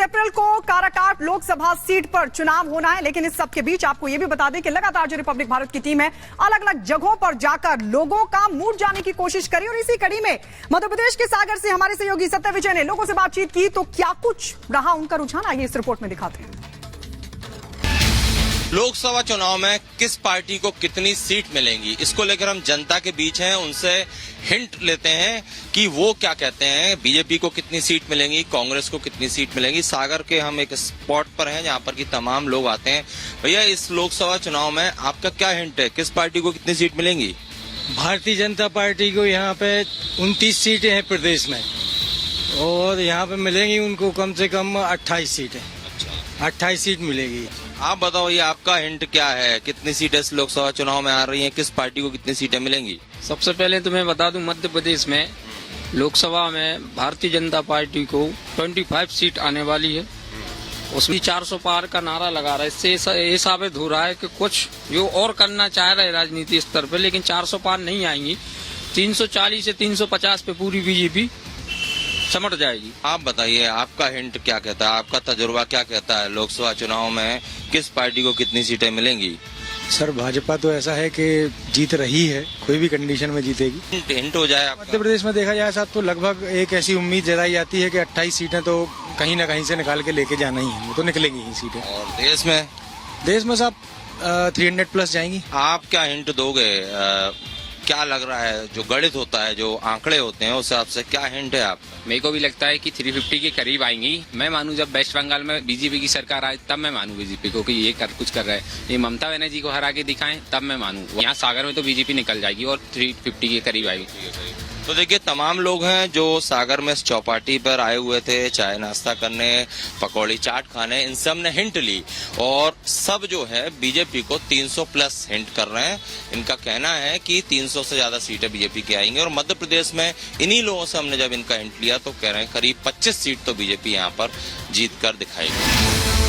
अप्रैल को काराकाट लोकसभा सीट पर चुनाव होना है, लेकिन इस सब के बीच आपको यह भी बता दें कि लगातार जो रिपब्लिक भारत की टीम है अलग अलग जगहों पर जाकर लोगों का मूड जानने की कोशिश करी। और इसी कड़ी में मध्य प्रदेश के सागर से हमारे सहयोगी सत्य विजय ने लोगों से बातचीत की, तो क्या कुछ रहा उनका रुझान, आइए इस रिपोर्ट में दिखाते हैं। लोकसभा चुनाव में किस पार्टी को कितनी सीट मिलेंगी, इसको लेकर हम जनता के बीच हैं, उनसे हिंट लेते हैं कि वो क्या कहते हैं। बीजेपी को कितनी सीट मिलेंगी, कांग्रेस को कितनी सीट मिलेंगी। सागर के हम एक स्पॉट पर हैं जहां पर कि तमाम लोग आते हैं। भैया, इस लोकसभा चुनाव में आपका क्या हिंट है, किस पार्टी को कितनी सीट मिलेंगी? भारतीय जनता पार्टी को यहाँ पे 29 सीटें हैं प्रदेश में, और यहाँ पे मिलेंगी उनको कम से कम 28 सीटें। 28 सीट मिलेगी। आप बताओ, ये आपका हिंट क्या है, कितनी सीटें इस लोकसभा चुनाव में आ रही हैं, किस पार्टी को कितनी सीटें मिलेंगी? सबसे पहले तो मैं बता दूं, मध्य प्रदेश में लोकसभा में भारतीय जनता पार्टी को 25 सीट आने वाली है। उसमें 400 पार का नारा लगा रहा है। इससे ये साबित हो रहा है कि कुछ जो और करना चाह रहे राजनीति स्तर पर, लेकिन 400 पार नहीं आएंगी। 340 से 350 पे पूरी बीजेपी समट जाएगी। आप बताइए, आपका हिंट क्या कहता है, आपका तजुर्बा क्या कहता है, लोकसभा चुनाव में किस पार्टी को कितनी सीटें मिलेंगी? सर, भाजपा तो ऐसा है कि जीत रही है, कोई भी कंडीशन में जीतेगी। हिंट हो जाए आपका। मध्य प्रदेश में देखा जाए साहब, तो लगभग एक ऐसी उम्मीद जताई जाती है कि 28 सीटें तो कहीं ना कहीं से निकाल के लेके जाना ही है, वो तो निकलेंगी ही सीटें। और देश में साहब 300 प्लस जाएंगी। आप क्या हिंट दोगे? क्या लग रहा है, जो गणित होता है, जो आंकड़े होते हैं, उस हिसाब से क्या हिंट है आप? मेरे को भी लगता है कि 350 के करीब आएंगी। मैं मानूं जब वेस्ट बंगाल में बीजेपी की सरकार आए तब मैं मानूं बीजेपी को कि ये कुछ कर रहा है। ये ममता बनर्जी को हरा के दिखाएं तब मैं मानूं। यहाँ सागर में तो बीजेपी निकल जाएगी और 350 के करीब आएगी। तो देखिए, तमाम लोग हैं जो सागर में इस चौपाटी पर आए हुए थे चाय नाश्ता करने, पकौड़ी चाट खाने, इन सब ने हिंट ली और सब जो है बीजेपी को 300 प्लस हिंट कर रहे हैं। इनका कहना है कि 300 से ज्यादा सीटें बीजेपी की आएंगी। और मध्य प्रदेश में इन्हीं लोगों से हमने जब इनका हिंट लिया तो कह रहे हैं करीब 25 सीट तो बीजेपी यहाँ पर जीत कर दिखाएगी।